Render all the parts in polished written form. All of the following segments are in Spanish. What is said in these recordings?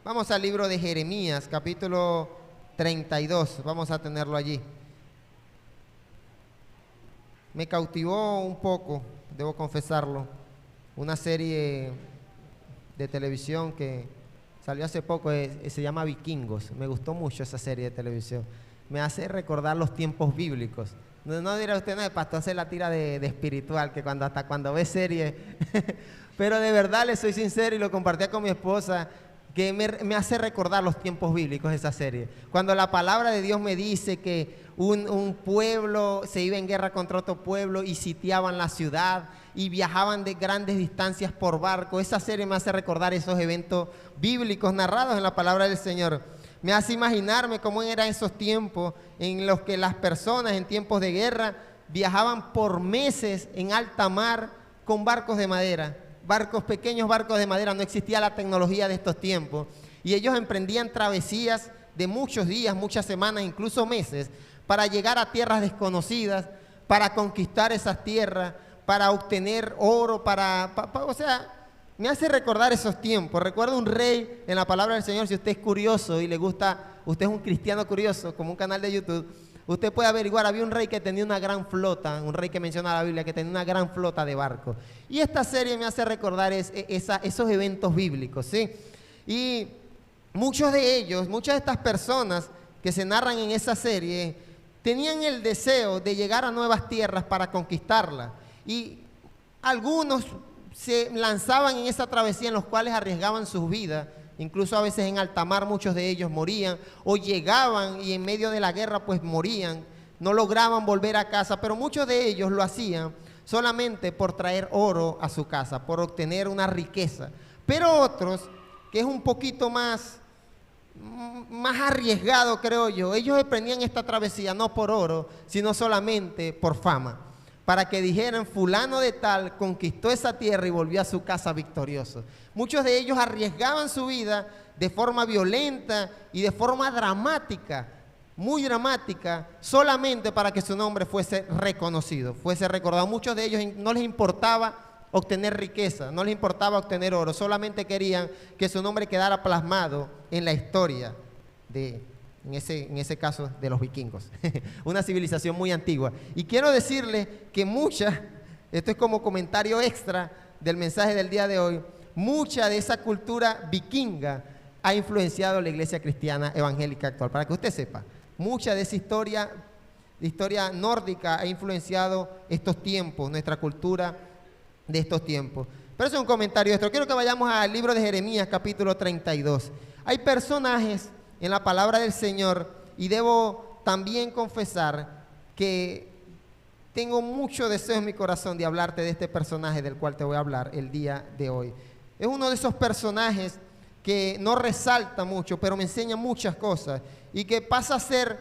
Vamos al libro de Jeremías, capítulo 32. Vamos a tenerlo allí. Me cautivó un poco, debo confesarlo, una serie de televisión que salió hace poco, se llama Vikingos. Me gustó mucho esa serie de televisión. Me hace recordar los tiempos bíblicos. No dirá usted, no, el pastor se la tira de espiritual, que hasta cuando ve serie. Pero de verdad le soy sincero y lo compartía con mi esposa, que me hace recordar los tiempos bíblicos esa serie. Cuando la palabra de Dios me dice que un pueblo se iba en guerra contra otro pueblo y sitiaban la ciudad y viajaban de grandes distancias por barco. Esa serie me hace recordar esos eventos bíblicos narrados en la palabra del Señor. Me hace imaginarme cómo eran esos tiempos en los que las personas en tiempos de guerra viajaban por meses en alta mar con barcos de madera. Pequeños barcos de madera, no existía la tecnología de estos tiempos. Y ellos emprendían travesías de muchos días, muchas semanas, incluso meses, para llegar a tierras desconocidas, para conquistar esas tierras, para obtener oro, o sea, me hace recordar esos tiempos. Recuerdo un rey en la palabra del Señor. Si usted es curioso y le gusta, usted es un cristiano curioso, como un canal de YouTube, usted puede averiguar. Había un rey que tenía una gran flota, un rey que menciona la Biblia, que tenía una gran flota de barcos. Y esta serie me hace recordar esos eventos bíblicos, ¿sí? Y muchas de estas personas que se narran en esa serie tenían el deseo de llegar a nuevas tierras para conquistarlas. Y algunos se lanzaban en esa travesía en los cuales arriesgaban sus vidas. Incluso a veces en alta mar muchos de ellos morían, o llegaban y en medio de la guerra pues morían, no lograban volver a casa, pero muchos de ellos lo hacían solamente por traer oro a su casa, por obtener una riqueza. Pero otros, que es un poquito más arriesgado, creo yo, ellos emprendían esta travesía no por oro, sino solamente por fama, para que dijeran, fulano de tal conquistó esa tierra y volvió a su casa victorioso. Muchos de ellos arriesgaban su vida de forma violenta y de forma dramática, muy dramática, solamente para que su nombre fuese reconocido, fuese recordado. Muchos de ellos no les importaba obtener riqueza, no les importaba obtener oro, solamente querían que su nombre quedara plasmado en la historia en ese caso de los vikingos, una civilización muy antigua. Y quiero decirles que esto es como comentario extra del mensaje del día de hoy, mucha de esa cultura vikinga ha influenciado la iglesia cristiana evangélica actual. Para que usted sepa, mucha de esa historia nórdica ha influenciado estos tiempos, nuestra cultura de estos tiempos. Pero eso es un comentario extra. Quiero que vayamos al libro de Jeremías, capítulo 32. Hay personajes en la palabra del Señor, y debo también confesar que tengo mucho deseo en mi corazón de hablarte de este personaje del cual te voy a hablar el día de hoy. Es uno de esos personajes que no resalta mucho, pero me enseña muchas cosas, y que pasa a ser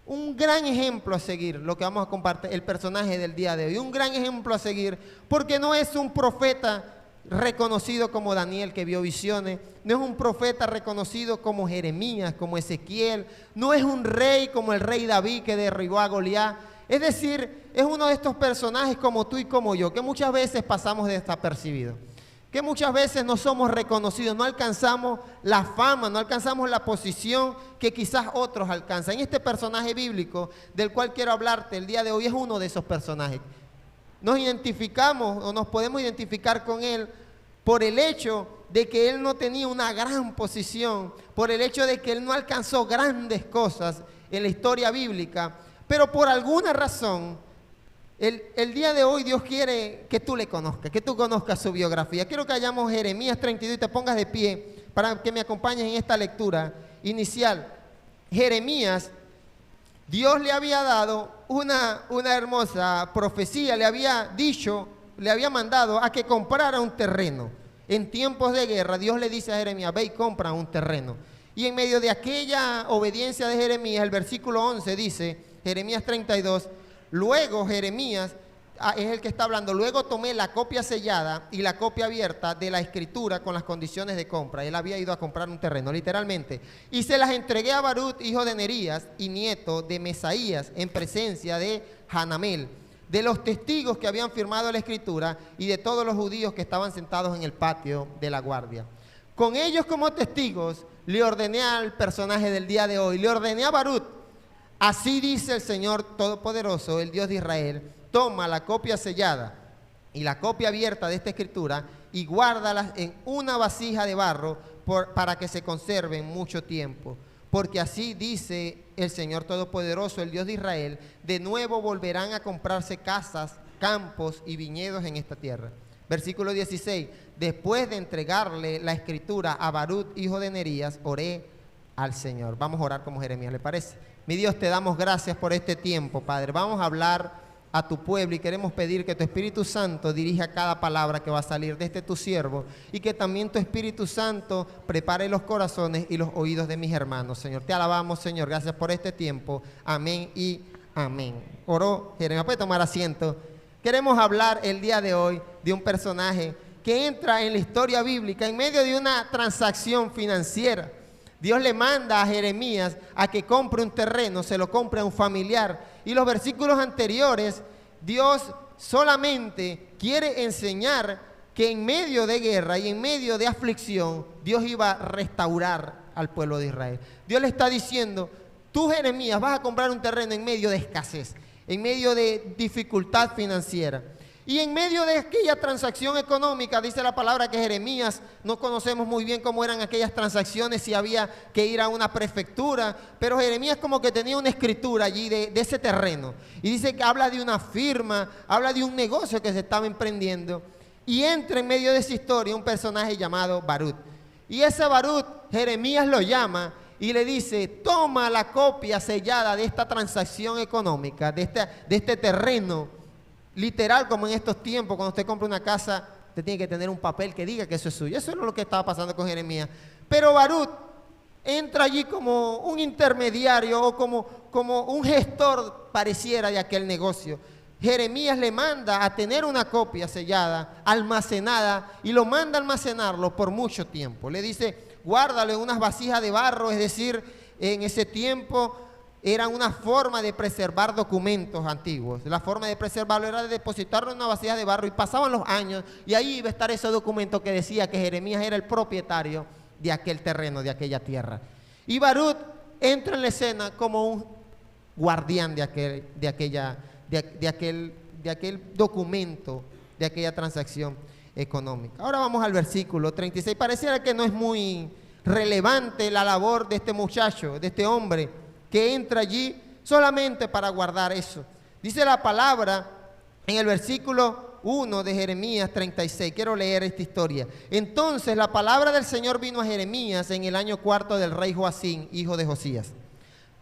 un gran ejemplo a seguir, lo que vamos a compartir, el personaje del día de hoy. Un gran ejemplo a seguir, porque no es un profeta reconocido como Daniel, que vio visiones, no es un profeta reconocido como Jeremías, como Ezequiel, no es un rey como el rey David que derribó a Goliat. Es decir, es uno de estos personajes como tú y como yo, que muchas veces pasamos desapercibidos, que muchas veces no somos reconocidos, no alcanzamos la fama, no alcanzamos la posición que quizás otros alcanzan. Este personaje bíblico del cual quiero hablarte el día de hoy es uno de esos personajes. Nos identificamos o nos podemos identificar con él por el hecho de que él no tenía una gran posición, por el hecho de que él no alcanzó grandes cosas en la historia bíblica, pero por alguna razón, el día de hoy Dios quiere que tú le conozcas, que tú conozcas su biografía. Quiero que vayamos a Jeremías 32 y te pongas de pie para que me acompañes en esta lectura inicial. Jeremías, Dios le había dado una hermosa profecía, le había dicho, le había mandado a que comprara un terreno. En tiempos de guerra, Dios le dice a Jeremías, ve y compra un terreno. Y en medio de aquella obediencia de Jeremías, el versículo 11 dice, Jeremías 32, luego Jeremías, es el que está hablando, luego tomé la copia sellada y la copia abierta de la escritura con las condiciones de compra. Él había ido a comprar un terreno, literalmente. Y se las entregué a Barut, hijo de Nerías y nieto de Mesaías, en presencia de Hanamel, de los testigos que habían firmado la escritura y de todos los judíos que estaban sentados en el patio de la guardia. Con ellos como testigos, le ordené al personaje del día de hoy, le ordené a Barut, así dice el Señor Todopoderoso, el Dios de Israel, toma la copia sellada y la copia abierta de esta escritura y guárdalas en una vasija de barro para que se conserven mucho tiempo. Porque así dice el Señor Todopoderoso, el Dios de Israel, de nuevo volverán a comprarse casas, campos y viñedos en esta tierra. Versículo 16, después de entregarle la escritura a Barut, hijo de Nerías, oré al Señor. Vamos a orar como Jeremías, ¿le parece? Mi Dios, te damos gracias por este tiempo, Padre. Vamos a hablar a tu pueblo y queremos pedir que tu Espíritu Santo dirija cada palabra que va a salir de tu siervo y que también tu Espíritu Santo prepare los corazones y los oídos de mis hermanos. Señor, te alabamos, Señor. Gracias por este tiempo. Amén y amén. Oró Jeremías. Puede tomar asiento. Queremos hablar el día de hoy de un personaje que entra en la historia bíblica en medio de una transacción financiera. Dios le manda a Jeremías a que compre un terreno, se lo compre a un familiar. Y los versículos anteriores, Dios solamente quiere enseñar que en medio de guerra y en medio de aflicción, Dios iba a restaurar al pueblo de Israel. Dios le está diciendo, tú Jeremías vas a comprar un terreno en medio de escasez, en medio de dificultad financiera. Y en medio de aquella transacción económica, dice la palabra que Jeremías, no conocemos muy bien cómo eran aquellas transacciones, si había que ir a una prefectura, pero Jeremías como que tenía una escritura allí de ese terreno. Y dice que habla de una firma, habla de un negocio que se estaba emprendiendo. Y entra en medio de esa historia un personaje llamado Barut. Y ese Barut, Jeremías lo llama y le dice, toma la copia sellada de esta transacción económica, de este terreno. Literal, como en estos tiempos, cuando usted compra una casa, usted tiene que tener un papel que diga que eso es suyo. Eso es lo que estaba pasando con Jeremías. Pero Barut entra allí como un intermediario o como un gestor, pareciera, de aquel negocio. Jeremías le manda a tener una copia sellada, almacenada, y lo manda a almacenarlo por mucho tiempo. Le dice, guárdalo en unas vasijas de barro, es decir, en ese tiempo era una forma de preservar documentos antiguos. La forma de preservarlo era de depositarlo en una vasija de barro y pasaban los años y ahí iba a estar ese documento que decía que Jeremías era el propietario de aquel terreno, de aquella tierra. Y Barut entra en la escena como un guardián de aquel documento, de aquella transacción económica. Ahora vamos al versículo 36. Pareciera que no es muy relevante la labor de este muchacho, de este hombre, que entra allí solamente para guardar eso. Dice la palabra en el versículo 1 de Jeremías 36. Quiero leer esta historia. Entonces la palabra del Señor vino a Jeremías en el año 4 del rey Joacim, hijo de Josías.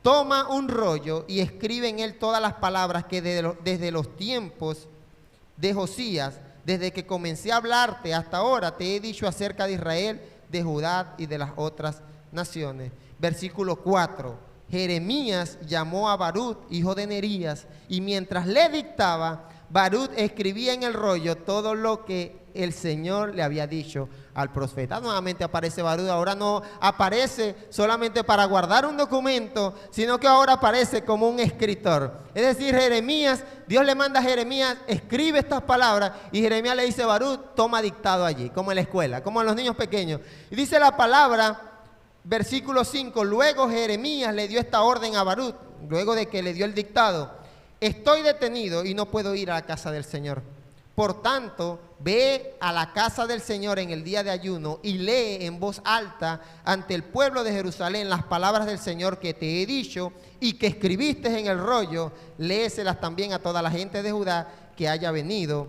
Toma un rollo y escribe en él todas las palabras que desde los tiempos de Josías, desde que comencé a hablarte hasta ahora, te he dicho acerca de Israel, de Judá y de las otras naciones. Versículo 4. Jeremías llamó a Barut, hijo de Nerías, y mientras le dictaba, Barut escribía en el rollo todo lo que el Señor le había dicho al profeta. Nuevamente aparece Barut, ahora no aparece solamente para guardar un documento, sino que ahora aparece como un escritor. Es decir, Jeremías, Dios le manda a Jeremías, escribe estas palabras, y Jeremías le dice, Barut, toma dictado allí, como en la escuela, como en los niños pequeños. Y dice la palabra, versículo 5, luego Jeremías le dio esta orden a Barut, luego de que le dio el dictado, estoy detenido y no puedo ir a la casa del Señor. Por tanto, ve a la casa del Señor en el día de ayuno y lee en voz alta ante el pueblo de Jerusalén las palabras del Señor que te he dicho y que escribiste en el rollo, léeselas también a toda la gente de Judá que haya venido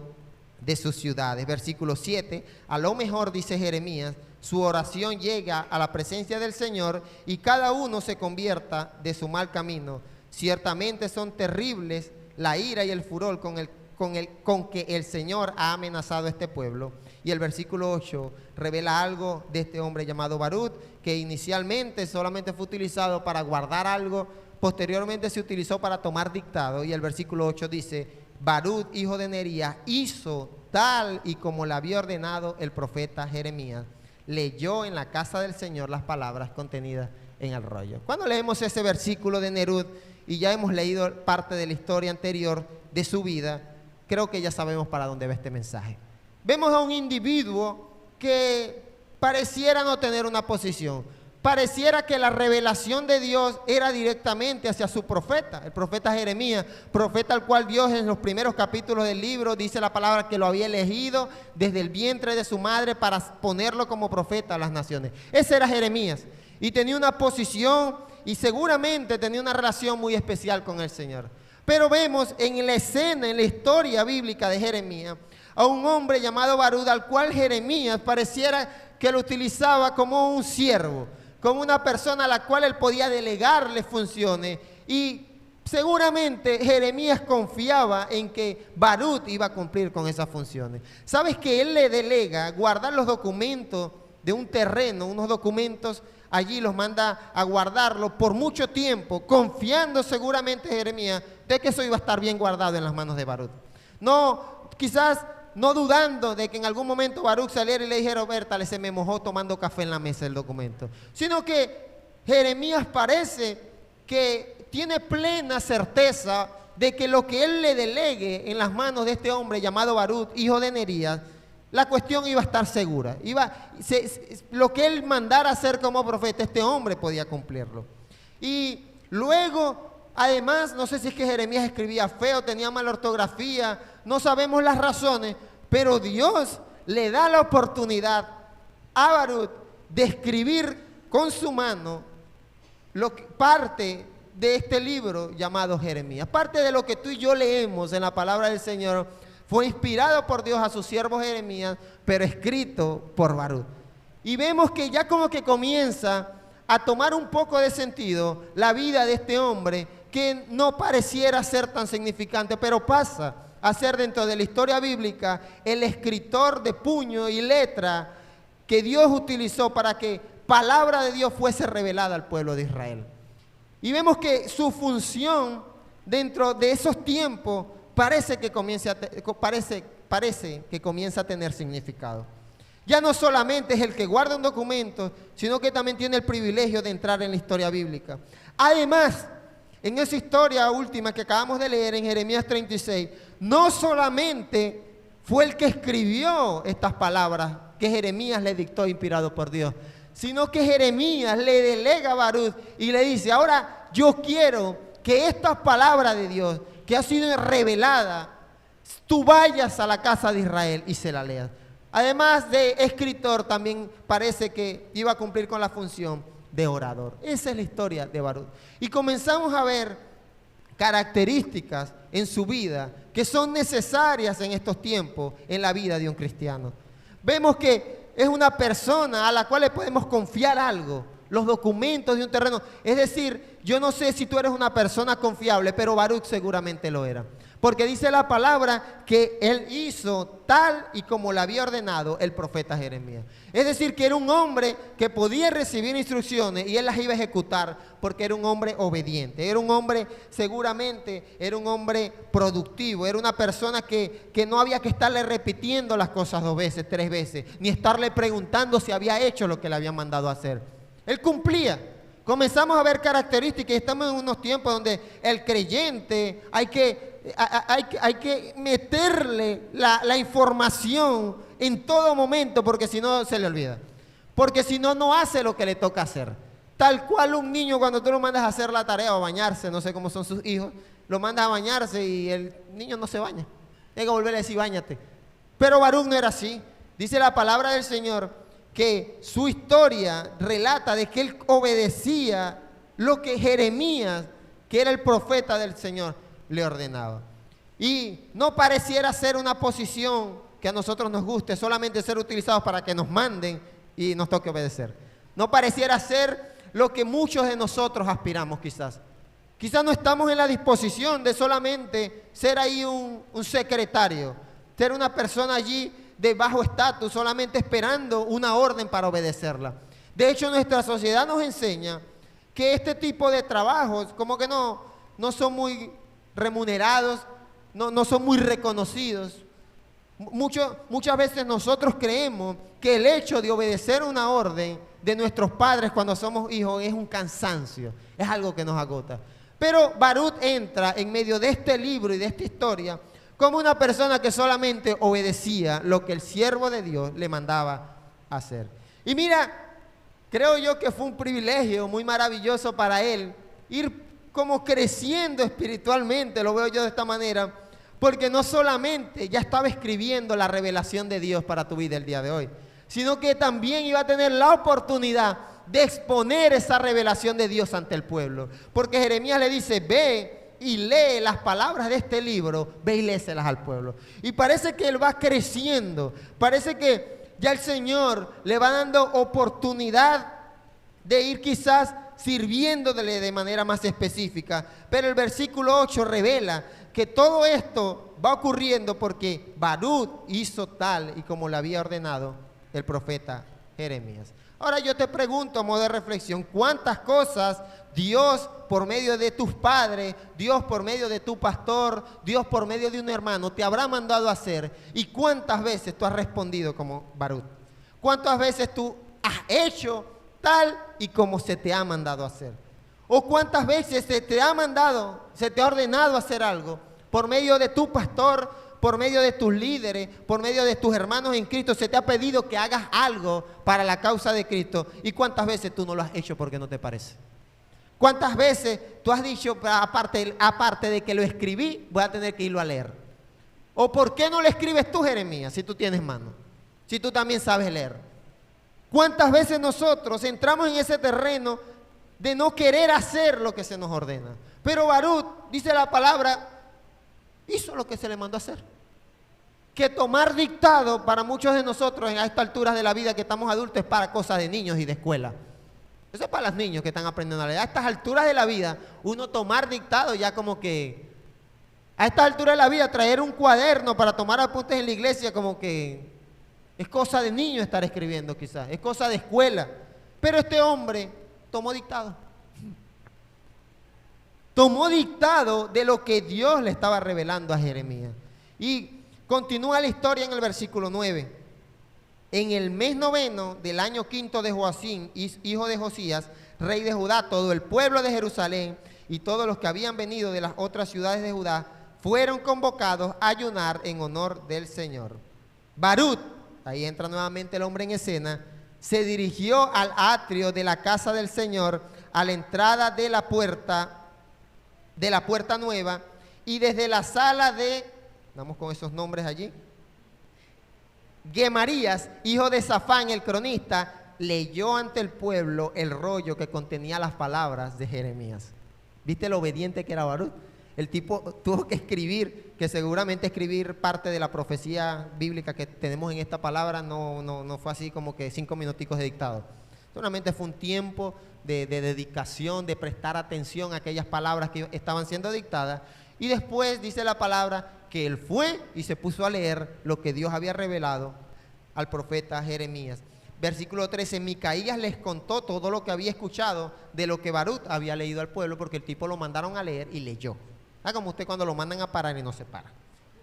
de sus ciudades. Versículo 7, a lo mejor, dice Jeremías, su oración llega a la presencia del Señor y cada uno se convierta de su mal camino. Ciertamente son terribles la ira y el furor con que el Señor ha amenazado a este pueblo. Y el versículo 8 revela algo de este hombre llamado Barut, que inicialmente solamente fue utilizado para guardar algo, posteriormente se utilizó para tomar dictado. Y el versículo 8 dice, Barut, hijo de Nerías, hizo tal y como le había ordenado el profeta Jeremías. Leyó en la casa del Señor las palabras contenidas en el rollo. Cuando leemos ese versículo de Nerud y ya hemos leído parte de la historia anterior de su vida, creo que ya sabemos para dónde va este mensaje. Vemos a un individuo que pareciera no tener una posición. Pareciera que la revelación de Dios era directamente hacia su profeta, el profeta Jeremías, profeta al cual Dios en los primeros capítulos del libro dice la palabra que lo había elegido desde el vientre de su madre para ponerlo como profeta a las naciones. Ese era Jeremías y tenía una posición y seguramente tenía una relación muy especial con el Señor. Pero vemos en la escena, en la historia bíblica de Jeremías, a un hombre llamado Barud, al cual Jeremías pareciera que lo utilizaba como un siervo, como una persona a la cual él podía delegarle funciones, y seguramente Jeremías confiaba en que Barud iba a cumplir con esas funciones. ¿Sabes que él le delega guardar los documentos de un terreno, unos documentos? Allí los manda a guardarlo por mucho tiempo, confiando seguramente Jeremías de que eso iba a estar bien guardado en las manos de Barud. No, quizás no dudando de que en algún momento Baruch saliera y le dijera: Bertale, se me mojó tomando café en la mesa el documento. Sino que Jeremías parece que tiene plena certeza de que lo que él le delegue en las manos de este hombre llamado Baruch, hijo de Nerías, la cuestión iba a estar segura. Lo que él mandara hacer como profeta, este hombre podía cumplirlo. Y luego, además, no sé si es que Jeremías escribía feo, tenía mala ortografía, no sabemos las razones, pero Dios le da la oportunidad a Baruch de escribir con su mano parte de este libro llamado Jeremías. Parte de lo que tú y yo leemos en la palabra del Señor fue inspirado por Dios a su siervo Jeremías, pero escrito por Baruch. Y vemos que ya como que comienza a tomar un poco de sentido la vida de este hombre, que no pareciera ser tan significante, pero pasa a ser dentro de la historia bíblica el escritor de puño y letra que Dios utilizó para que palabra de Dios fuese revelada al pueblo de Israel. Y vemos que su función dentro de esos tiempos parece que comienza a tener significado. Ya no solamente es el que guarda un documento, sino que también tiene el privilegio de entrar en la historia bíblica. Además, en esa historia última que acabamos de leer en Jeremías 36, no solamente fue el que escribió estas palabras que Jeremías le dictó inspirado por Dios, sino que Jeremías le delega a Baruch y le dice: ahora yo quiero que estas palabras de Dios que ha sido revelada, tú vayas a la casa de Israel y se la leas. Además de escritor, también parece que iba a cumplir con la función de orador. Esa es la historia de Baruch. Y comenzamos a ver características en su vida que son necesarias en estos tiempos en la vida de un cristiano. Vemos que es una persona a la cual le podemos confiar algo, los documentos de un terreno. Es decir, yo no sé si tú eres una persona confiable, pero Baruch seguramente lo era. Porque dice la palabra que él hizo tal y como le había ordenado el profeta Jeremías. Es decir, que era un hombre que podía recibir instrucciones y él las iba a ejecutar porque era un hombre obediente. Era un hombre, seguramente, era un hombre productivo. Era una persona que no había que estarle repitiendo las cosas 2 veces, 3 veces, ni estarle preguntando si había hecho lo que le habían mandado a hacer. Él cumplía. Comenzamos a ver características y estamos en unos tiempos donde el creyente hay que meterle la información en todo momento, porque si no se le olvida. Porque si no, no hace lo que le toca hacer. Tal cual un niño cuando tú lo mandas a hacer la tarea o a bañarse, no sé cómo son sus hijos, lo mandas a bañarse y el niño no se baña. Hay que volver a decir: báñate. Pero Baruch no era así. Dice la palabra del Señor que su historia relata de que él obedecía lo que Jeremías, que era el profeta del Señor, le ordenaba. Y no pareciera ser una posición que a nosotros nos guste, solamente ser utilizados para que nos manden y nos toque obedecer. No pareciera ser lo que muchos de nosotros aspiramos quizás. Quizás no estamos en la disposición de solamente ser ahí un secretario, ser una persona allí de bajo estatus, solamente esperando una orden para obedecerla. De hecho, nuestra sociedad nos enseña que este tipo de trabajos como que no son muy remunerados, no son muy reconocidos. Muchas veces nosotros creemos que el hecho de obedecer una orden de nuestros padres cuando somos hijos es un cansancio, es algo que nos agota. Pero Baruch entra en medio de este libro y de esta historia como una persona que solamente obedecía lo que el siervo de Dios le mandaba hacer. Y mira, creo yo que fue un privilegio muy maravilloso para él ir como creciendo espiritualmente, lo veo yo de esta manera, porque no solamente ya estaba escribiendo la revelación de Dios para tu vida el día de hoy, sino que también iba a tener la oportunidad de exponer esa revelación de Dios ante el pueblo. Porque Jeremías le dice, ve y lee las palabras de este libro, ve y léeselas al pueblo. Y parece que él va creciendo, parece que ya el Señor le va dando oportunidad de ir quizás sirviéndole de manera más específica. Pero el versículo 8 revela que todo esto va ocurriendo porque Baruch hizo tal y como le había ordenado el profeta Jeremías. Ahora yo te pregunto a modo de reflexión, ¿cuántas cosas Dios por medio de tus padres, Dios por medio de tu pastor, Dios por medio de un hermano te habrá mandado a hacer? ¿Y cuántas veces tú has respondido como Baruch? ¿Cuántas veces tú has hecho tal y como se te ha mandado a hacer? ¿O cuántas veces se te ha mandado, se te ha ordenado hacer algo por medio de tu pastor, por medio de tus líderes, por medio de tus hermanos en Cristo? Se te ha pedido que hagas algo para la causa de Cristo. ¿Y cuántas veces tú no lo has hecho porque no te parece? ¿Cuántas veces tú has dicho, aparte de que lo escribí, voy a tener que irlo a leer? ¿O por qué no lo escribes tú, Jeremías, si tú tienes mano? Si tú también sabes leer. ¿Cuántas veces nosotros entramos en ese terreno de no querer hacer lo que se nos ordena? Pero Baruch, dice la palabra, hizo lo que se le mandó a hacer. Que tomar dictado para muchos de nosotros a estas alturas de la vida que estamos adultos es para cosas de niños y de escuela. Eso es para los niños que están aprendiendo a leer. A estas alturas de la vida, uno tomar dictado ya como que... A estas alturas de la vida, traer un cuaderno para tomar apuntes en la iglesia como que... Es cosa de niño estar escribiendo quizás, es cosa de escuela. Pero este hombre tomó dictado. Tomó dictado de lo que Dios le estaba revelando a Jeremías. Y continúa la historia en el versículo 9. En el mes 9 del año 5 de Joacim, hijo de Josías, rey de Judá, todo el pueblo de Jerusalén y todos los que habían venido de las otras ciudades de Judá fueron convocados a ayunar en honor del Señor. Baruch, ahí entra nuevamente el hombre en escena, se dirigió al atrio de la casa del Señor, a la entrada de la puerta nueva, y desde la sala de, vamos con esos nombres allí, Gemarías, hijo de Safán, el cronista, leyó ante el pueblo el rollo que contenía las palabras de Jeremías. ¿Viste lo obediente que era Baruch? El tipo tuvo que escribir, que seguramente escribir parte de la profecía bíblica que tenemos en esta palabra no fue así como que 5 minuticos de dictado. Solamente fue un tiempo de dedicación, de prestar atención a aquellas palabras que estaban siendo dictadas. Y después dice la palabra que él fue y se puso a leer lo que Dios había revelado al profeta Jeremías. Versículo 13, Micaías les contó todo lo que había escuchado de lo que Baruch había leído al pueblo, porque el tipo lo mandaron a leer y leyó. Ah, como usted cuando lo mandan a parar y no se para.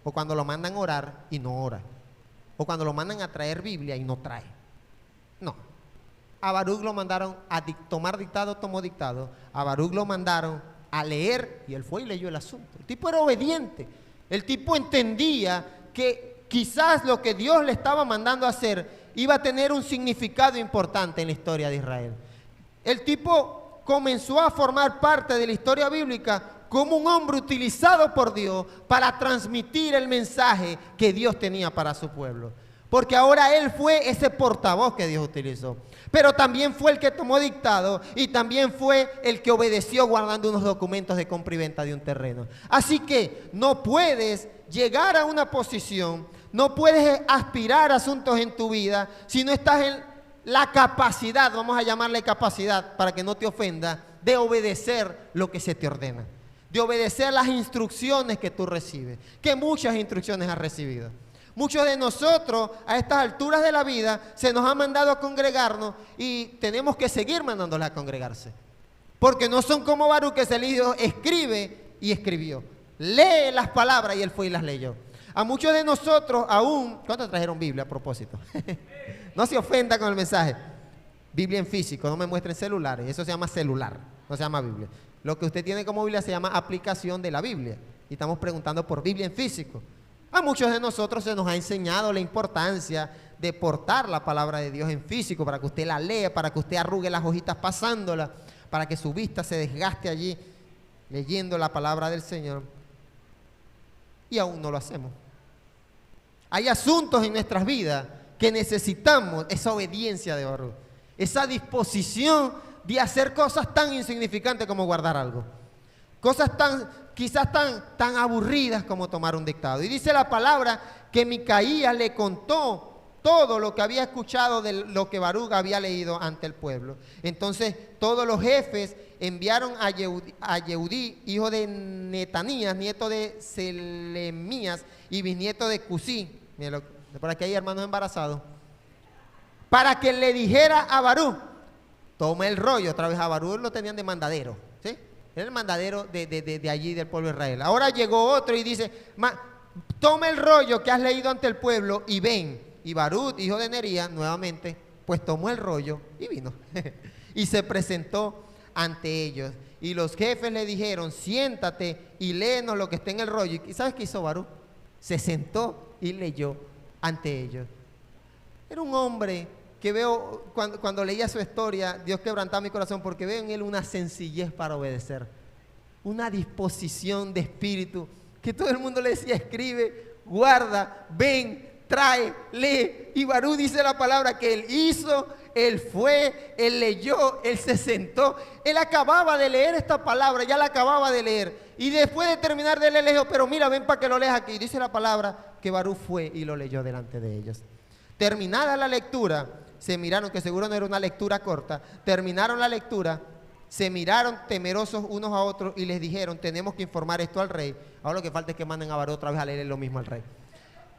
O cuando lo mandan a orar y no ora. O cuando lo mandan a traer Biblia y no trae. No. A Baruch lo mandaron a tomar dictado, tomó dictado. A Baruch lo mandaron a leer y él fue y leyó el asunto. El tipo era obediente. El tipo entendía que quizás lo que Dios le estaba mandando a hacer iba a tener un significado importante en la historia de Israel. El tipo comenzó a formar parte de la historia bíblica como un hombre utilizado por Dios para transmitir el mensaje que Dios tenía para su pueblo. Porque ahora él fue ese portavoz que Dios utilizó. Pero también fue el que tomó dictado y también fue el que obedeció guardando unos documentos de compra y venta de un terreno. Así que no puedes llegar a una posición, no puedes aspirar a asuntos en tu vida si no estás en la capacidad, vamos a llamarle capacidad para que no te ofenda, de obedecer lo que se te ordena. De obedecer las instrucciones que tú recibes, que muchas instrucciones has recibido. Muchos de nosotros a estas alturas de la vida se nos ha mandado a congregarnos y tenemos que seguir mandándoles a congregarse. Porque no son como Baruch que se le dijo, escribe y escribió. Lee las palabras y él fue y las leyó. A muchos de nosotros aún, ¿cuántos trajeron Biblia a propósito? No se ofenda con el mensaje. Biblia en físico, no me muestren celulares, eso se llama celular, no se llama Biblia. Lo que usted tiene como Biblia se llama aplicación de la Biblia. Y estamos preguntando por Biblia en físico. A muchos de nosotros se nos ha enseñado la importancia de portar la palabra de Dios en físico, para que usted la lea, para que usted arrugue las hojitas pasándola, para que su vista se desgaste allí leyendo la palabra del Señor. Y aún no lo hacemos. Hay asuntos en nuestras vidas que necesitamos esa obediencia de Baruch, esa disposición de hacer cosas tan insignificantes como guardar algo, cosas quizás tan aburridas como tomar un dictado. Y dice la palabra que Micaías le contó todo lo que había escuchado de lo que Baruch había leído ante el pueblo. Entonces todos los jefes enviaron a Yehudí, hijo de Netanías, nieto de Selemías y bisnieto de Cusí. Miren, por aquí hay hermanos embarazados. Para que le dijera a Baruch, toma el rollo. Otra vez a Baruch lo tenían de mandadero, ¿sí? Era el mandadero de allí del pueblo de Israel. Ahora llegó otro y dice, toma el rollo que has leído ante el pueblo y ven. Y Baruch, hijo de Nerías, nuevamente, pues tomó el rollo y vino. Y se presentó ante ellos. Y los jefes le dijeron, siéntate y léenos lo que está en el rollo. ¿Y sabes qué hizo Baruch? Se sentó y leyó ante ellos. Era un hombre que veo, cuando leía su historia, Dios quebrantaba mi corazón, porque veo en él una sencillez para obedecer, una disposición de espíritu, que todo el mundo le decía, escribe, guarda, ven, trae, lee. Y Baruch dice la palabra que él hizo, él fue, él leyó, él se sentó. Él acababa de leer esta palabra, ya la acababa de leer. Y después de terminar de leer, le dijo, pero mira, ven para que lo leas aquí. Y dice la palabra que Baruch fue y lo leyó delante de ellos. Terminada la lectura, se miraron, que seguro no era una lectura corta, terminaron la lectura, se miraron temerosos unos a otros y les dijeron, tenemos que informar esto al rey. Ahora lo que falta es que manden a Baruch otra vez a leer lo mismo al rey.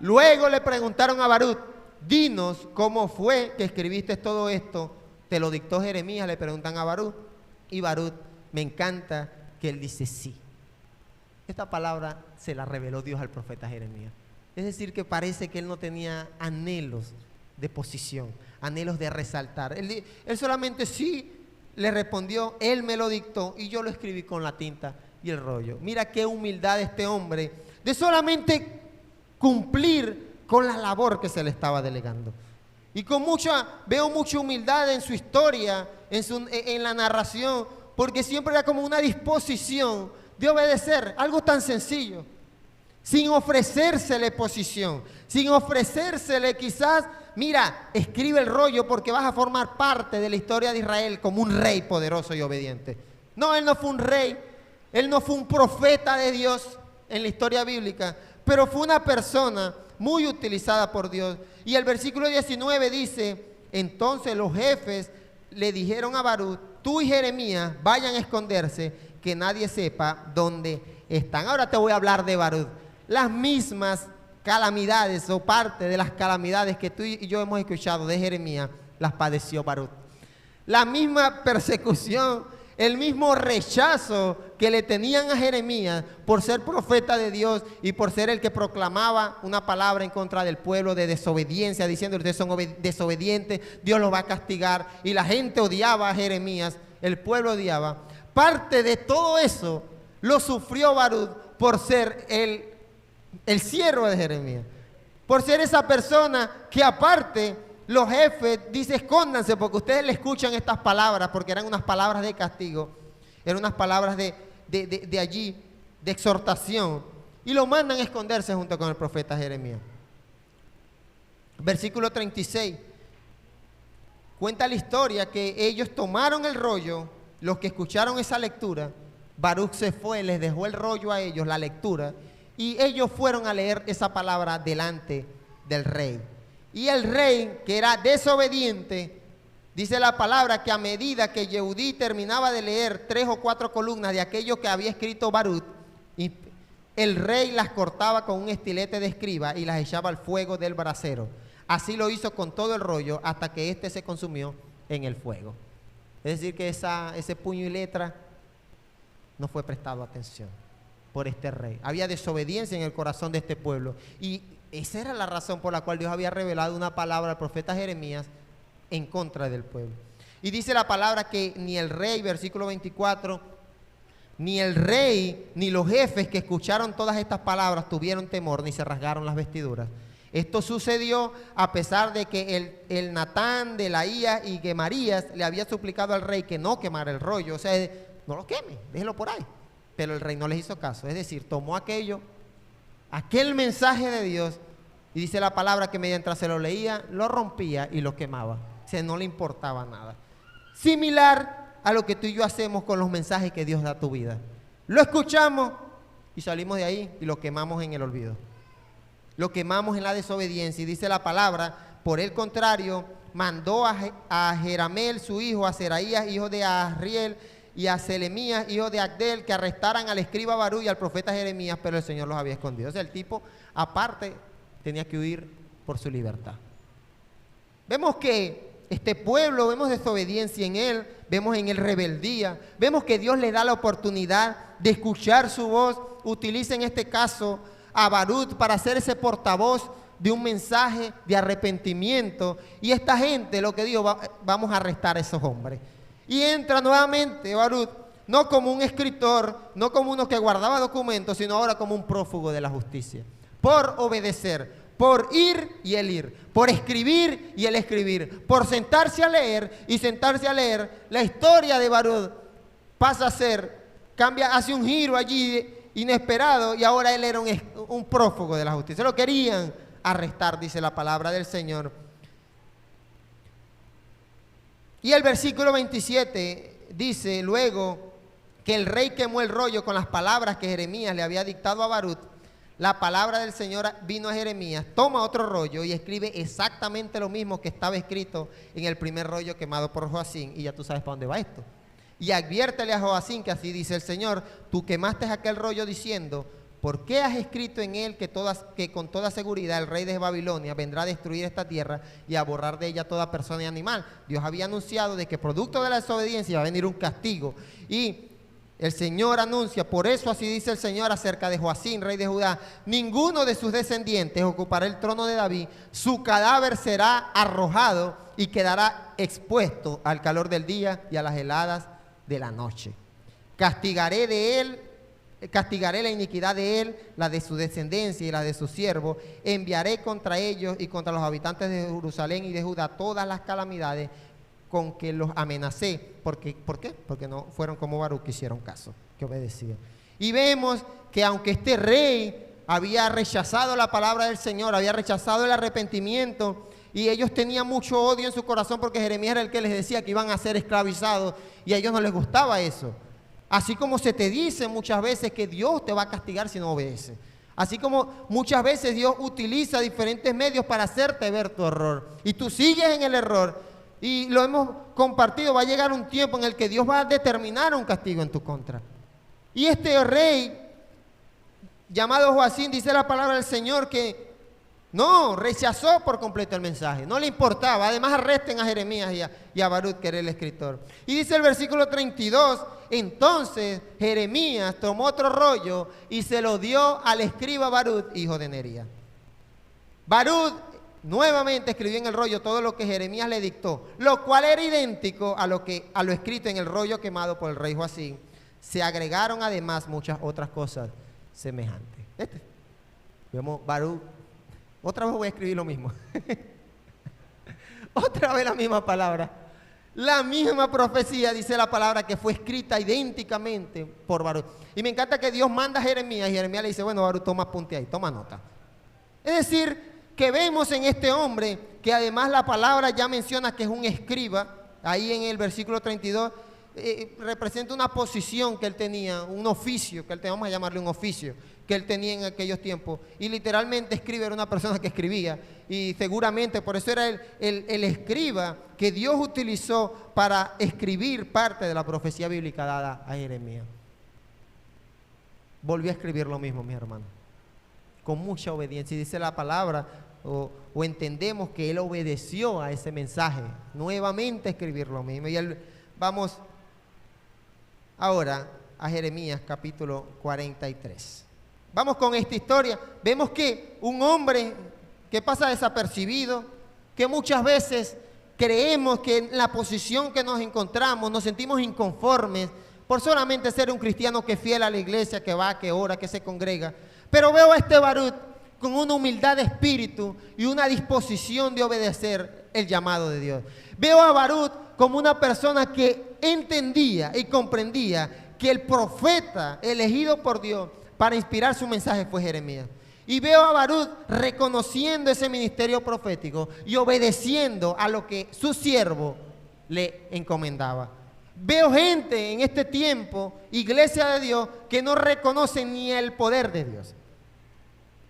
Luego le preguntaron a Baruch, dinos cómo fue que escribiste todo esto. Te lo dictó Jeremías, le preguntan a Baruch. Y Baruch, me encanta que él dice sí. Esta palabra se la reveló Dios al profeta Jeremías. Es decir, que parece que él no tenía anhelos de posición, anhelos de resaltar. Él solamente sí le respondió, él me lo dictó y yo lo escribí con la tinta y el rollo. Mira qué humildad de este hombre, de solamente cumplir con la labor que se le estaba delegando. Y veo mucha humildad en su historia, en la narración, porque siempre era como una disposición de obedecer, algo tan sencillo, sin ofrecérsele posición, sin ofrecérsele quizás, mira, escribe el rollo porque vas a formar parte de la historia de Israel como un rey poderoso y obediente. No, él no fue un rey, él no fue un profeta de Dios en la historia bíblica, pero fue una persona muy utilizada por Dios. Y el versículo 19 dice, entonces los jefes le dijeron a Baruch, tú y Jeremías vayan a esconderse, que nadie sepa dónde están. Ahora te voy a hablar de Baruch. Las mismas calamidades o parte de las calamidades que tú y yo hemos escuchado de Jeremías, las padeció Baruch. La misma persecución, el mismo rechazo que le tenían a Jeremías por ser profeta de Dios y por ser el que proclamaba una palabra en contra del pueblo de desobediencia, diciendo ustedes son desobedientes, Dios los va a castigar. Y la gente odiaba a Jeremías, el pueblo odiaba. Parte de todo eso lo sufrió Baruch por ser el siervo de Jeremías, por ser esa persona que aparte los jefes dicen escóndanse porque ustedes le escuchan estas palabras, porque eran unas palabras de castigo, eran unas palabras de allí, de exhortación, y lo mandan a esconderse junto con el profeta Jeremías. Versículo 36 cuenta la historia que ellos tomaron el rollo, los que escucharon esa lectura. Baruch se fue, les dejó el rollo a ellos, la lectura, y ellos fueron a leer esa palabra delante del rey. Y el rey, que era desobediente, dice la palabra que a medida que Yehudí terminaba de leer 3 o 4 columnas de aquello que había escrito Baruch, el rey las cortaba con un estilete de escriba y las echaba al fuego del brasero. Así lo hizo con todo el rollo hasta que éste se consumió en el fuego. Es decir, que ese puño y letra no fue prestado atención por este rey. Había desobediencia en el corazón de este pueblo. Y esa era la razón por la cual Dios había revelado una palabra al profeta Jeremías en contra del pueblo. Y dice la palabra que ni el rey, versículo 24, Ni el rey ni los jefes que escucharon todas estas palabras tuvieron temor ni se rasgaron las vestiduras. Esto sucedió a pesar de que el Natán de Laías y Gemarías le había suplicado al rey que no quemara el rollo. O sea, no lo queme, déjelo por ahí. Pero el rey no les hizo caso. Es decir, tomó aquel mensaje de Dios, y dice la palabra que mientras se lo leía, lo rompía y lo quemaba. O sea, no le importaba nada. Similar a lo que tú y yo hacemos con los mensajes que Dios da a tu vida. Lo escuchamos y salimos de ahí y lo quemamos en el olvido. Lo quemamos en la desobediencia. Y dice la palabra, por el contrario, mandó a Jerameel su hijo, a Seraías hijo de Azriel, y a Selemías hijo de Agdel, que arrestaran al escriba Barú y al profeta Jeremías, pero el Señor los había escondido. O sea, el tipo, aparte, tenía que huir por su libertad. Vemos que este pueblo, vemos desobediencia en él, vemos en él rebeldía, vemos que Dios le da la oportunidad de escuchar su voz. Utiliza en este caso a Barú para ser ese portavoz de un mensaje de arrepentimiento, y esta gente, lo que dijo, vamos a arrestar a esos hombres. Y entra nuevamente Barú, no como un escritor, no como uno que guardaba documentos, sino ahora como un prófugo de la justicia, por obedecer, por ir y el ir, por escribir y el escribir, por sentarse a leer y sentarse a leer. La historia de Barú pasa a ser, hace un giro allí inesperado, y ahora él era un prófugo de la justicia. Lo querían arrestar, dice la palabra del Señor. Y el versículo 27 dice, luego que el rey quemó el rollo con las palabras que Jeremías le había dictado a Barú, la palabra del Señor vino a Jeremías: toma otro rollo y escribe exactamente lo mismo que estaba escrito en el primer rollo quemado por Joacín. Y ya tú sabes para dónde va esto. Y adviértele a Joacín que así dice el Señor: tú quemaste aquel rollo diciendo, ¿por qué has escrito en él que con toda seguridad el rey de Babilonia vendrá a destruir esta tierra y a borrar de ella toda persona y animal? Dios había anunciado de que producto de la desobediencia va a venir un castigo. Y el Señor anuncia, por eso así dice el Señor acerca de Joacín, rey de Judá: ninguno de sus descendientes ocupará el trono de David, su cadáver será arrojado y quedará expuesto al calor del día y a las heladas de la noche. Castigaré la iniquidad de él, la de su descendencia y la de su siervo. Enviaré contra ellos y contra los habitantes de Jerusalén y de Judá todas las calamidades con que los amenacé. ¿Por qué? Porque no fueron como Barú, que hicieron caso, que obedecían. Y vemos que aunque este rey había rechazado la palabra del Señor, había rechazado el arrepentimiento, y ellos tenían mucho odio en su corazón porque Jeremías era el que les decía que iban a ser esclavizados, y a ellos no les gustaba eso. Así como se te dice muchas veces que Dios te va a castigar si no obedeces. Así como muchas veces Dios utiliza diferentes medios para hacerte ver tu error, y tú sigues en el error. Y lo hemos compartido, va a llegar un tiempo en el que Dios va a determinar un castigo en tu contra. Y este rey, llamado Joacín, dice la palabra del Señor que no, rechazó por completo el mensaje, no le importaba. Además, arresten a Jeremías y a Barú, que era el escritor. Y dice el versículo 32, entonces Jeremías tomó otro rollo y se lo dio al escriba Barú, hijo de Nería. Barú nuevamente escribió en el rollo todo lo que Jeremías le dictó, lo cual era idéntico a lo escrito en el rollo quemado por el rey Joacín. Se agregaron además muchas otras cosas semejantes. Vemos Barú, otra vez voy a escribir lo mismo. Otra vez la misma palabra, la misma profecía, dice la palabra, que fue escrita idénticamente por Barú. Y me encanta que Dios manda a Jeremías y Jeremías le dice, bueno, Barú, toma apunte ahí, toma nota. Es decir, que vemos en este hombre que además la palabra ya menciona que es un escriba. Ahí en el versículo 32 representa una posición que él tenía, un oficio, que él vamos a llamarle un oficio, que él tenía en aquellos tiempos. Y literalmente escriba era una persona que escribía, y seguramente por eso era el escriba que Dios utilizó para escribir parte de la profecía bíblica dada a Jeremías. Volvió a escribir lo mismo, mis hermanos, con mucha obediencia. Y dice la palabra, o entendemos que él obedeció a ese mensaje, nuevamente escribir lo mismo. Y vamos ahora a Jeremías capítulo 43. Vamos con esta historia. Vemos que un hombre que pasa desapercibido, que muchas veces creemos que en la posición que nos encontramos nos sentimos inconformes por solamente ser un cristiano que es fiel a la iglesia, que va, que ora, que se congrega. Pero veo a este Barut con una humildad de espíritu y una disposición de obedecer el llamado de Dios. Veo a Barut como una persona que entendía y comprendía que el profeta elegido por Dios para inspirar su mensaje fue Jeremías. Y veo a Barut reconociendo ese ministerio profético y obedeciendo a lo que su siervo le encomendaba. Veo gente en este tiempo, iglesia de Dios, que no reconocen ni el poder de Dios.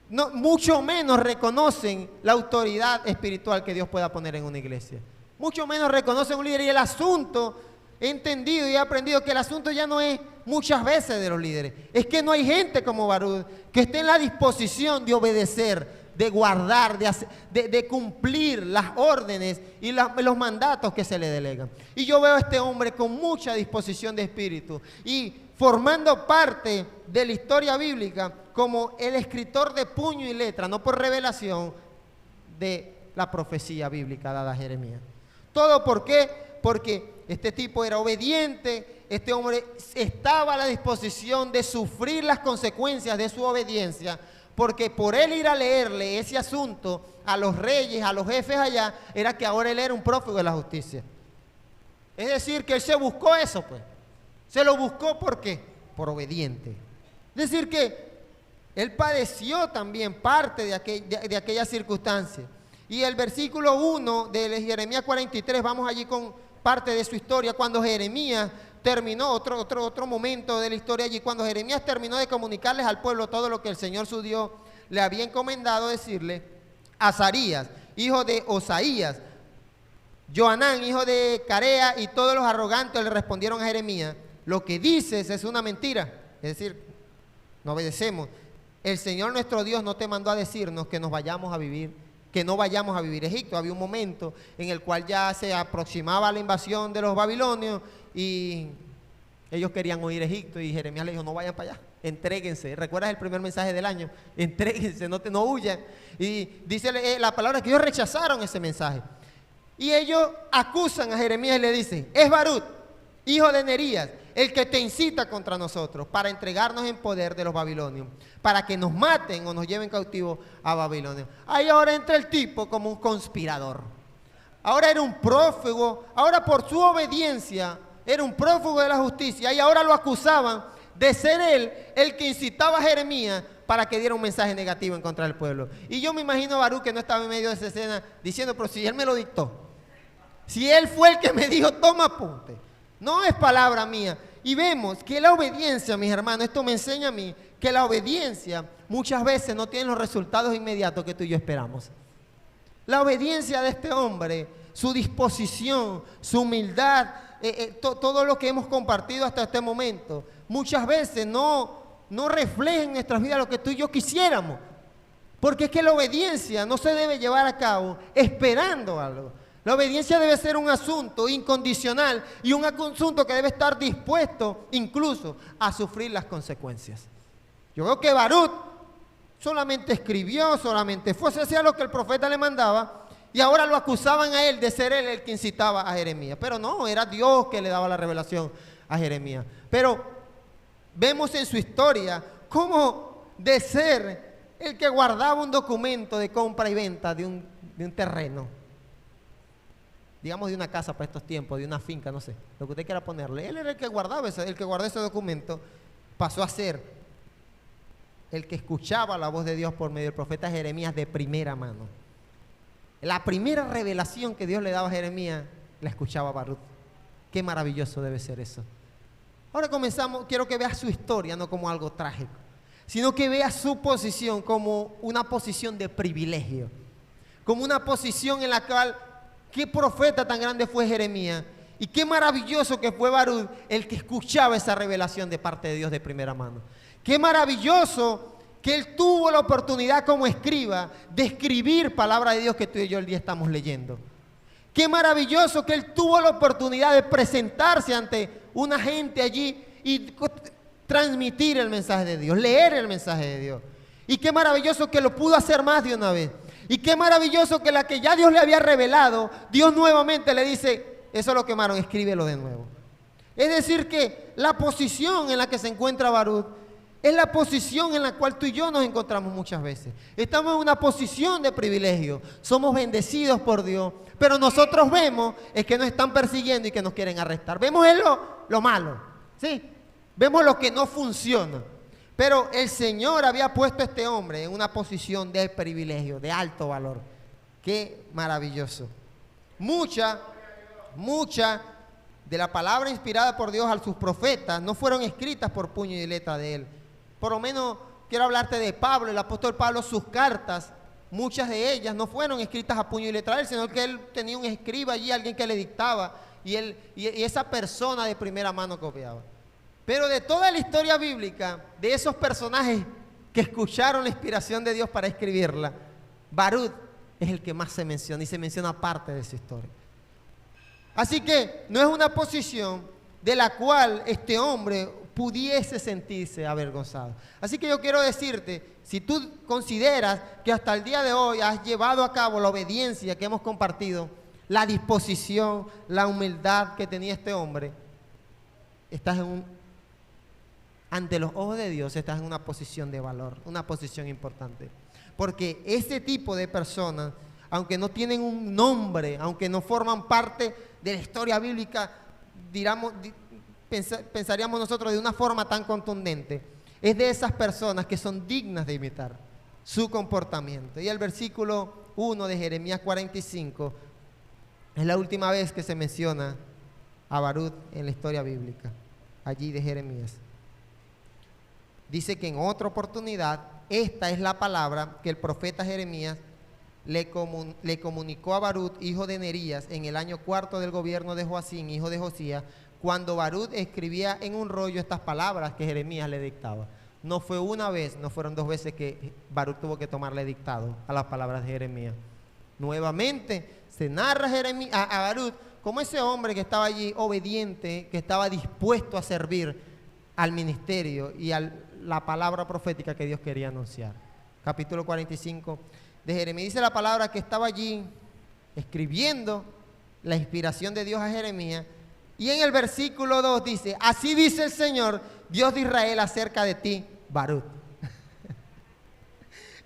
No, mucho menos reconocen la autoridad espiritual que Dios pueda poner en una iglesia. Mucho menos reconocen un líder. Y el asunto, he entendido y he aprendido que el asunto ya no es muchas veces de los líderes. Es que no hay gente como Barut que esté en la disposición de obedecer, de guardar, de cumplir las órdenes y los mandatos que se le delegan. Y yo veo a este hombre con mucha disposición de espíritu y formando parte de la historia bíblica como el escritor de puño y letra, no por revelación, de la profecía bíblica dada a Jeremías. ¿Todo por qué? Porque este tipo era obediente, este hombre estaba a la disposición de sufrir las consecuencias de su obediencia, porque por él ir a leerle ese asunto a los reyes, a los jefes allá, era que ahora él era un prófugo de la justicia. Es decir, que él se buscó eso, pues. Se lo buscó, ¿por qué? Por obediente. Es decir, que él padeció también parte de aquella circunstancia. Y el versículo 1 de Jeremías 43, vamos allí con parte de su historia, cuando Jeremías terminó, otro momento de la historia allí, cuando Jeremías terminó de comunicarles al pueblo todo lo que el Señor su Dios le había encomendado decirle, Azarías, hijo de Osaías, Johanán, hijo de Carea, y todos los arrogantes le respondieron a Jeremías, lo que dices es una mentira, es decir, no obedecemos. El Señor nuestro Dios no te mandó a decirnos que nos vayamos a vivir, que no vayamos a vivir a Egipto. Había un momento en el cual ya se aproximaba la invasión de los babilonios y ellos querían huir a Egipto y Jeremías le dijo, no vayan para allá, entréguense. ¿Recuerdas el primer mensaje del año? Entréguense, no huyan. Y dice la palabra que ellos rechazaron ese mensaje. Y ellos acusan a Jeremías y le dicen, es Barut, hijo de Nerías, el que te incita contra nosotros para entregarnos en poder de los babilonios, para que nos maten o nos lleven cautivos a Babilonia. Ahí ahora entra el tipo como un conspirador. Ahora era un prófugo, ahora por su obediencia era un prófugo de la justicia y ahora lo acusaban de ser él el que incitaba a Jeremías para que diera un mensaje negativo en contra del pueblo. Y yo me imagino a Barú que no estaba en medio de esa escena diciendo, pero si él me lo dictó, si él fue el que me dijo, toma apunte, no es palabra mía. Y vemos que la obediencia, mis hermanos, esto me enseña a mí que la obediencia muchas veces no tiene los resultados inmediatos que tú y yo esperamos. La obediencia de este hombre, su disposición, su humildad, todo lo que hemos compartido hasta este momento, muchas veces no refleja en nuestras vidas lo que tú y yo quisiéramos. Porque es que la obediencia no se debe llevar a cabo esperando algo. La obediencia debe ser un asunto incondicional y un asunto que debe estar dispuesto incluso a sufrir las consecuencias. Yo veo que Barut solamente escribió, solamente fue, hacía lo que el profeta le mandaba y ahora lo acusaban a él de ser él el que incitaba a Jeremías. Pero no, era Dios que le daba la revelación a Jeremías. Pero vemos en su historia cómo de ser el que guardaba un documento de compra y venta de un terreno, digamos de una casa para estos tiempos, de una finca, no sé, lo que usted quiera ponerle. Él era el que guardaba ese documento, pasó a ser el que escuchaba la voz de Dios por medio del profeta Jeremías de primera mano. La primera revelación que Dios le daba a Jeremías, la escuchaba Barut. Qué maravilloso debe ser eso. Ahora quiero que vea su historia, no como algo trágico, sino que vea su posición como una posición de privilegio, como una posición en la cual, qué profeta tan grande fue Jeremías y qué maravilloso que fue Barut el que escuchaba esa revelación de parte de Dios de primera mano. Qué maravilloso que él tuvo la oportunidad como escriba de escribir palabra de Dios que tú y yo el día estamos leyendo. Qué maravilloso que él tuvo la oportunidad de presentarse ante una gente allí y transmitir el mensaje de Dios, leer el mensaje de Dios. Y qué maravilloso que lo pudo hacer más de una vez. Y qué maravilloso que la que ya Dios le había revelado, Dios nuevamente le dice, eso lo quemaron, escríbelo de nuevo. Es decir que la posición en la que se encuentra Barud es la posición en la cual tú y yo nos encontramos muchas veces. Estamos en una posición de privilegio, somos bendecidos por Dios, pero nosotros vemos es que nos están persiguiendo y que nos quieren arrestar. Vemos lo malo, ¿sí? Vemos lo que no funciona. Pero el Señor había puesto a este hombre en una posición de privilegio, de alto valor. Qué maravilloso. Mucha de la palabra inspirada por Dios a sus profetas no fueron escritas por puño y letra de él. Por lo menos quiero hablarte de Pablo, el apóstol Pablo, sus cartas, muchas de ellas no fueron escritas a puño y letra de él, sino que él tenía un escriba allí, alguien que le dictaba, y esa persona de primera mano copiaba. Pero de toda la historia bíblica, de esos personajes que escucharon la inspiración de Dios para escribirla, Barud es el que más se menciona, y se menciona parte de su historia. Así que no es una posición de la cual este hombre pudiese sentirse avergonzado. Así que yo quiero decirte, si tú consideras que hasta el día de hoy has llevado a cabo la obediencia que hemos compartido, la disposición, la humildad que tenía este hombre, estás ante los ojos de Dios, estás en una posición de valor, una posición importante. Porque ese tipo de personas, aunque no tienen un nombre, aunque no forman parte de la historia bíblica, pensaríamos nosotros de una forma tan contundente, es de esas personas que son dignas de imitar su comportamiento. Y el versículo 1 de Jeremías 45 es la última vez que se menciona a Barud en la historia bíblica, allí de Jeremías. Dice que en otra oportunidad, esta es la palabra que el profeta Jeremías le comunicó a Barud, hijo de Nerías, en el año 4 del gobierno de Joacín, hijo de Josías, cuando Barud escribía en un rollo estas palabras que Jeremías le dictaba. No fue una vez, no fueron dos veces que Barud tuvo que tomarle dictado a las palabras de Jeremías. Nuevamente se narra a Barud como ese hombre que estaba allí obediente, que estaba dispuesto a servir al ministerio y a la palabra profética que Dios quería anunciar. Capítulo 45 de Jeremías, dice la palabra que estaba allí escribiendo la inspiración de Dios a Jeremías, y en el versículo 2 dice: así dice el Señor, Dios de Israel, acerca de ti, Barud.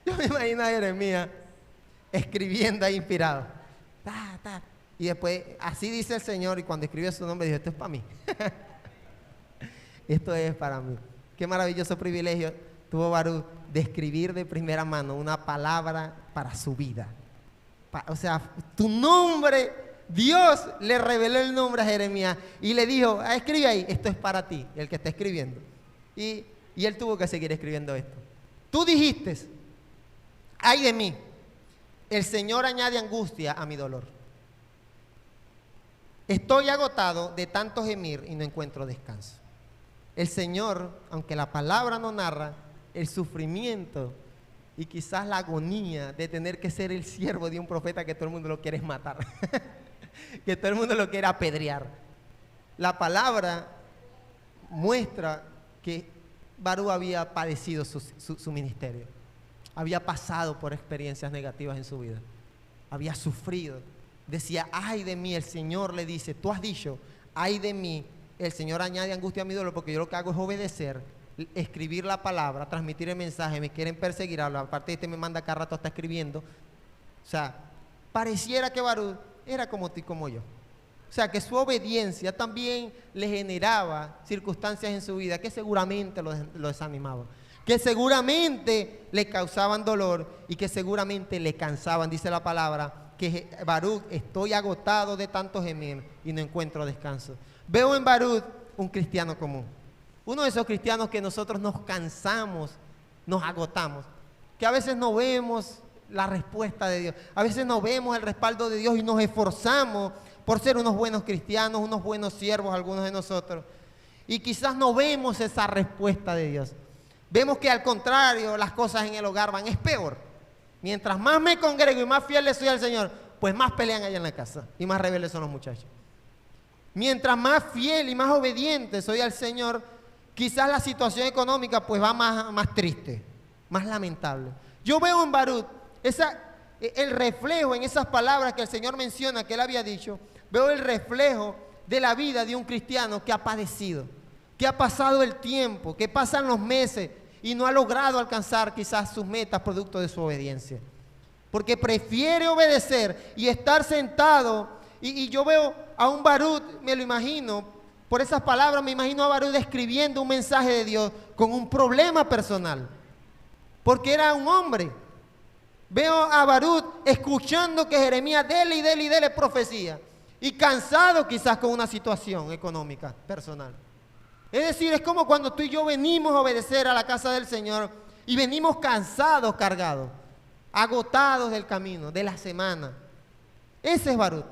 Yo me imagino a Jeremías escribiendo ahí inspirado. Y después, así dice el Señor, y cuando escribió su nombre dijo: esto es para mí. Esto es para mí. Qué maravilloso privilegio tuvo Barud de escribir de primera mano una palabra para su vida. O sea, tu nombre, Dios le reveló el nombre a Jeremías y le dijo: escribe ahí, esto es para ti, el que está escribiendo. Y él tuvo que seguir escribiendo esto. Tú dijiste: ay de mí, el Señor añade angustia a mi dolor. Estoy agotado de tanto gemir y no encuentro descanso. El Señor, aunque la palabra no narra el sufrimiento y quizás la agonía de tener que ser el siervo de un profeta que todo el mundo lo quiere matar, que todo el mundo lo quiere apedrear, la palabra muestra que Barú había padecido su ministerio, había pasado por experiencias negativas en su vida, había sufrido. Decía: ay de mí, el Señor le dice, tú has dicho, ay de mí, el Señor añade angustia a mi dolor, porque yo lo que hago es obedecer, escribir la palabra, transmitir el mensaje, me quieren perseguir, aparte me manda cada rato, está escribiendo. O sea, pareciera que Barú era como tú y como yo. O sea, que su obediencia también le generaba circunstancias en su vida que seguramente lo desanimaban, que seguramente le causaban dolor y que seguramente le cansaban. Dice la palabra que Barú: estoy agotado de tanto gemir y no encuentro descanso. Veo en Barú un cristiano común, uno de esos cristianos que nosotros nos cansamos, nos agotamos, que a veces no vemos la respuesta de Dios, a veces no vemos el respaldo de Dios y nos esforzamos por ser unos buenos cristianos, unos buenos siervos, algunos de nosotros, y quizás no vemos esa respuesta de Dios. Vemos que al contrario, las cosas en el hogar es peor. Mientras más me congrego y más fiel le soy al Señor, pues más pelean allá en la casa y más rebeldes son los muchachos. Mientras más fiel y más obediente soy al Señor, quizás la situación económica pues va más triste, más lamentable. Yo veo en Barú el reflejo en esas palabras que el Señor menciona, que él había dicho. Veo el reflejo de la vida de un cristiano que ha padecido, que ha pasado el tiempo, que pasan los meses y no ha logrado alcanzar quizás sus metas producto de su obediencia. Porque prefiere obedecer y estar sentado. Y yo veo a un Barut, me lo imagino, por esas palabras me imagino a Barut escribiendo un mensaje de Dios con un problema personal. Porque era un hombre. Veo a Barut escuchando que Jeremías dele y dele y dele profecía. Y cansado quizás con una situación económica personal. Es decir, es como cuando tú y yo venimos a obedecer a la casa del Señor y venimos cansados, cargados, agotados del camino, de la semana. Ese es Barut.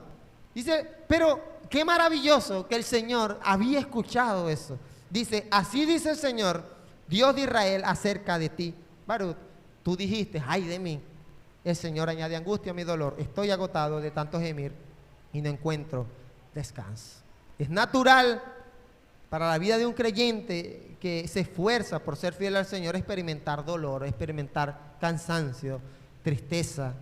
Dice, pero qué maravilloso que el Señor había escuchado eso. Dice, así dice el Señor, Dios de Israel, acerca de ti. Barut, tú dijiste, ay de mí. El Señor añade angustia a mi dolor. Estoy agotado de tanto gemir y no encuentro descanso. Es natural para la vida de un creyente que se esfuerza por ser fiel al Señor experimentar dolor, experimentar cansancio, tristeza,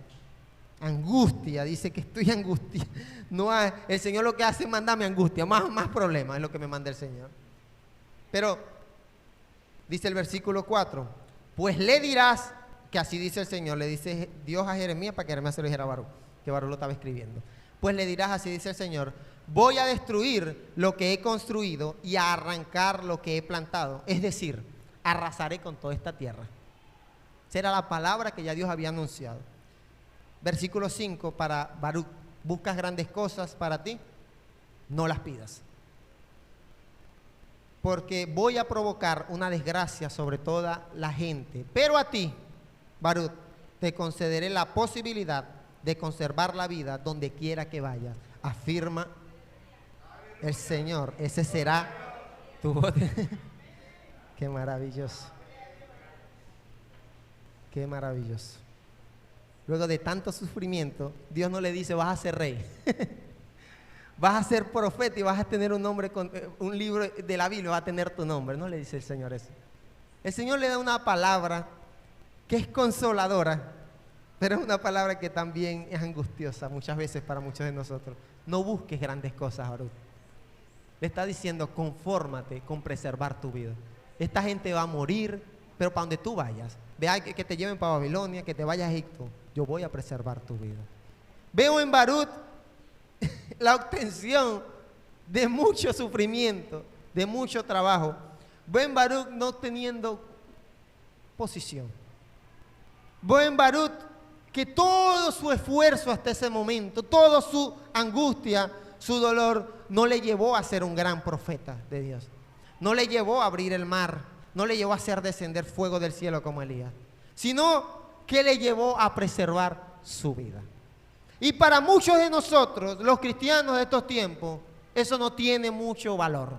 angustia. Dice que estoy angustia. No hay, el Señor lo que hace es mandarme angustia, más problemas es lo que me manda el Señor. Pero dice el versículo 4, pues le dirás, que así dice el Señor, le dice Dios a Jeremías para que Jeremías se lo dijera a Barú, que Barú lo estaba escribiendo. Pues le dirás, así dice el Señor, voy a destruir lo que he construido y a arrancar lo que he plantado. Es decir, arrasaré con toda esta tierra. Esa era la palabra que ya Dios había anunciado. Versículo 5 para Baruc. ¿Buscas grandes cosas para ti? No las pidas. Porque voy a provocar una desgracia sobre toda la gente. Pero a ti, Baruc, te concederé la posibilidad de conservar la vida donde quiera que vayas. Afirma el Señor. Ese será tu bote. Qué maravilloso. Qué maravilloso. Luego de tanto sufrimiento, Dios no le dice vas a ser rey. Vas a ser profeta y vas a tener un nombre, un libro de la Biblia va a tener tu nombre. No le dice el Señor eso. El Señor le da una palabra que es consoladora, pero es una palabra que también es angustiosa muchas veces para muchos de nosotros. No busques grandes cosas, Baruch. Le está diciendo, confórmate con preservar tu vida. Esta gente va a morir, pero para donde tú vayas, vea que te lleven para Babilonia, que te vayas a Egipto, yo voy a preservar tu vida. Veo en Baruch la obtención de mucho sufrimiento, de mucho trabajo. Veo en Baruch no teniendo posición. Veo en Baruch que todo su esfuerzo hasta ese momento, toda su angustia, su dolor, no le llevó a ser un gran profeta de Dios. No le llevó a abrir el mar, no le llevó a hacer descender fuego del cielo como Elías, sino que le llevó a preservar su vida. Y para muchos de nosotros, los cristianos de estos tiempos, eso no tiene mucho valor.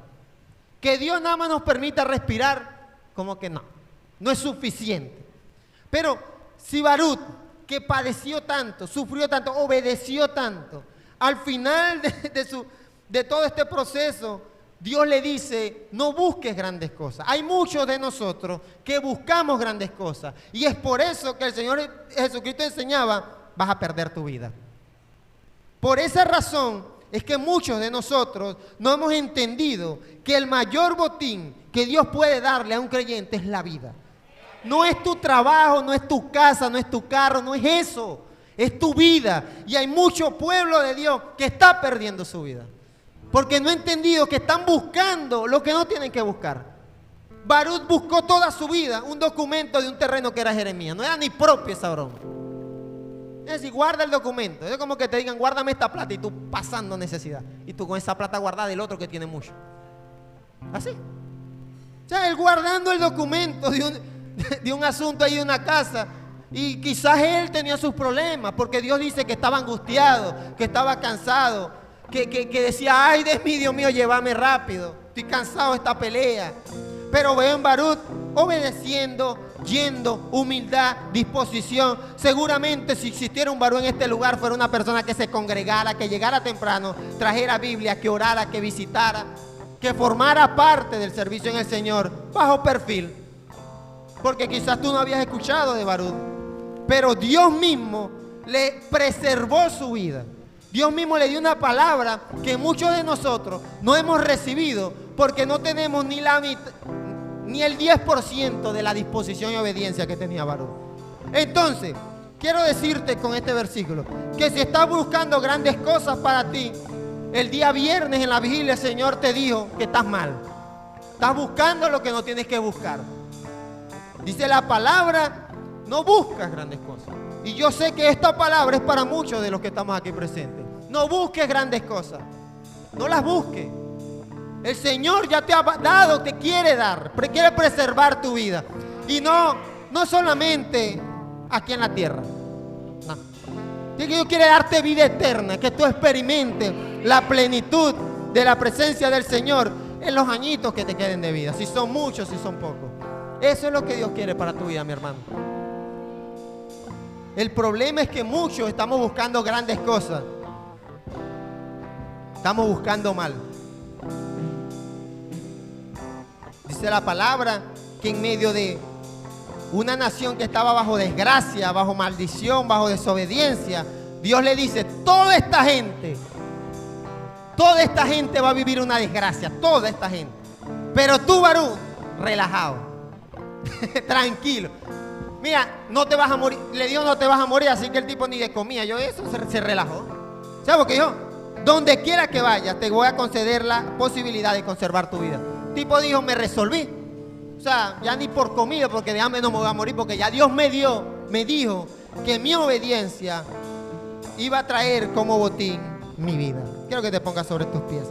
Que Dios nada más nos permita respirar, como que no, no es suficiente. Pero si Baruch, que padeció tanto, sufrió tanto, obedeció tanto, al final de todo este proceso, Dios le dice, no busques grandes cosas. Hay muchos de nosotros que buscamos grandes cosas. Y es por eso que el Señor Jesucristo enseñaba, vas a perder tu vida. Por esa razón es que muchos de nosotros no hemos entendido que el mayor botín que Dios puede darle a un creyente es la vida. No es tu trabajo, no es tu casa, no es tu carro, no es eso. Es tu vida. Y hay mucho pueblo de Dios que está perdiendo su vida. Porque no ha entendido que están buscando lo que no tienen que buscar. Baruch buscó toda su vida un documento de un terreno que era Jeremías. No era ni propio esa broma. Es decir, guarda el documento. Es como que te digan, guárdame esta plata y tú pasando necesidad. Y tú con esa plata guardada del otro que tiene mucho. Así. O sea, él guardando el documento de un asunto ahí de una casa. Y quizás él tenía sus problemas, porque Dios dice que estaba angustiado, que estaba cansado, que decía, ay de mí, Dios mío, llévame rápido, estoy cansado de esta pelea. Pero veo en Baruch obedeciendo, yendo, humildad, disposición. Seguramente si existiera un Baruch en este lugar, fuera una persona que se congregara, que llegara temprano, trajera Biblia, que orara, que visitara, que formara parte del servicio en el Señor, bajo perfil. Porque quizás tú no habías escuchado de Baruch, pero Dios mismo le preservó su vida. Dios mismo le dio una palabra que muchos de nosotros no hemos recibido porque no tenemos ni el 10% de la disposición y obediencia que tenía Baruch. Entonces, quiero decirte con este versículo que si estás buscando grandes cosas para ti, el día viernes en la vigilia el Señor te dijo que estás mal. Estás buscando lo que no tienes que buscar. Dice la palabra, no buscas grandes cosas. Y yo sé que esta palabra es para muchos de los que estamos aquí presentes. No busques grandes cosas. No las busques. El Señor ya te ha dado, te quiere dar, quiere preservar tu vida. Y no solamente aquí en la tierra. No. Dios quiere darte vida eterna, que tú experimentes la plenitud de la presencia del Señor en los añitos que te queden de vida. Si son muchos, si son pocos. Eso es lo que Dios quiere para tu vida, mi hermano. El problema es que muchos estamos buscando grandes cosas. Estamos buscando mal. Dice la palabra que en medio de una nación que estaba bajo desgracia, bajo maldición, bajo desobediencia, Dios le dice, toda esta gente va a vivir una desgracia, toda esta gente. Pero tú, Baruch, relajado, tranquilo. Mira, no te vas a morir. Le dijo, no te vas a morir, así que el tipo ni de comía. Yo eso se relajó. ¿Sabes por qué dijo? Donde quiera que vayas, te voy a conceder la posibilidad de conservar tu vida. El tipo dijo, me resolví. O sea, ya ni por comida, porque de hambre no me voy a morir, porque ya Dios me dijo que mi obediencia iba a traer como botín mi vida. Quiero que te pongas sobre tus pies.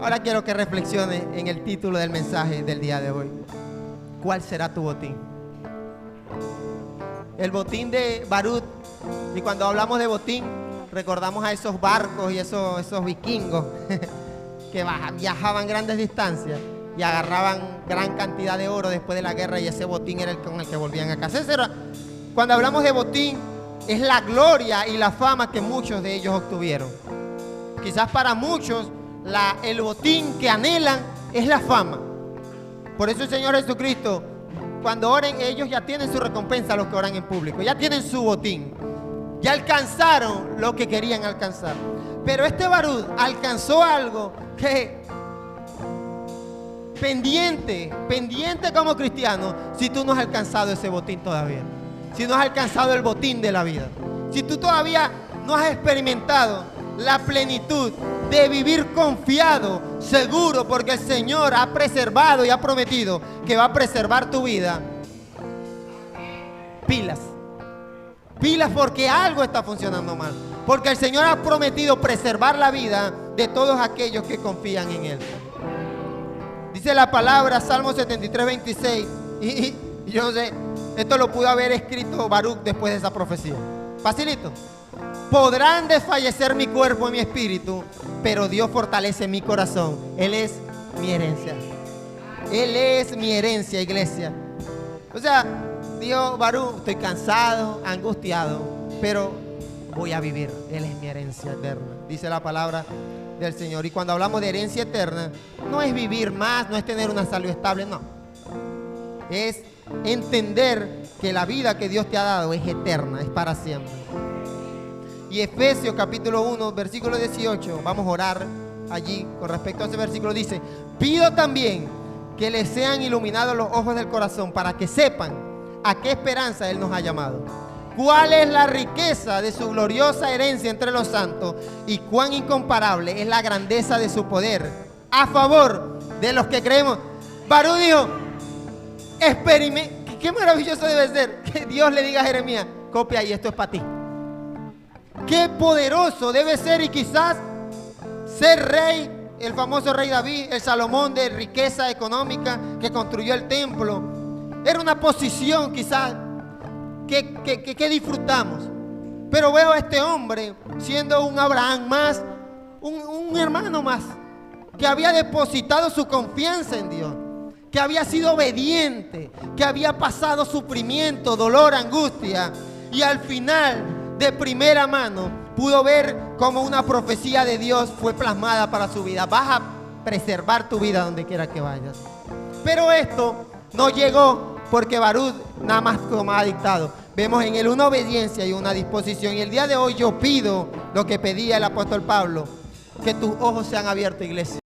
Ahora quiero que reflexiones en el título del mensaje del día de hoy. ¿Cuál será tu botín? El botín de Baruch. Y cuando hablamos de botín, recordamos a esos barcos y esos vikingos que viajaban grandes distancias y agarraban gran cantidad de oro después de la guerra, y ese botín era el con el que volvían a casa. Cuando hablamos de botín, es la gloria y la fama que muchos de ellos obtuvieron. Quizás para muchos el botín que anhelan es la fama. Por eso el Señor Jesucristo, cuando oren, ellos ya tienen su recompensa, los que oran en público, ya tienen su botín, ya alcanzaron lo que querían alcanzar. Pero este Baruch alcanzó algo que pendiente como cristiano, si tú no has alcanzado ese botín todavía, si no has alcanzado el botín de la vida, si tú todavía no has experimentado la plenitud de vivir confiado, seguro, porque el Señor ha preservado y ha prometido que va a preservar tu vida. Pilas, porque algo está funcionando mal, porque el Señor ha prometido preservar la vida de todos aquellos que confían en Él. Dice la palabra, Salmo 73, 26, y yo no sé, esto lo pudo haber escrito Baruch después de esa profecía. Facilito. Podrán desfallecer mi cuerpo y mi espíritu, pero Dios fortalece mi corazón. Él es mi herencia. Él es mi herencia, iglesia. O sea, dijo Baruch, estoy cansado, angustiado, pero voy a vivir. Él es mi herencia eterna, dice la palabra del Señor. Y cuando hablamos de herencia eterna, no es vivir más, no es tener una salud estable, no. Es entender que la vida que Dios te ha dado es eterna, es para siempre. Y Efesios capítulo 1, versículo 18, vamos a orar allí con respecto a ese versículo. Dice, pido también que les sean iluminados los ojos del corazón para que sepan a qué esperanza Él nos ha llamado, cuál es la riqueza de su gloriosa herencia entre los santos y cuán incomparable es la grandeza de su poder a favor de los que creemos. Baruch dijo, qué maravilloso debe ser que Dios le diga a Jeremías, copia ahí, esto es para ti. Qué poderoso debe ser, y quizás ser rey, el famoso rey David, el Salomón de riqueza económica que construyó el templo, era una posición quizás que disfrutamos. Pero veo a este hombre siendo un Abraham más, un hermano más, que había depositado su confianza en Dios, que había sido obediente, que había pasado sufrimiento, dolor, angustia, y al final, de primera mano, pudo ver cómo una profecía de Dios fue plasmada para su vida. Vas a preservar tu vida donde quiera que vayas. Pero esto no llegó porque Baruch nada más como ha dictado. Vemos en él una obediencia y una disposición. Y el día de hoy yo pido lo que pedía el apóstol Pablo, que tus ojos sean abiertos, iglesia.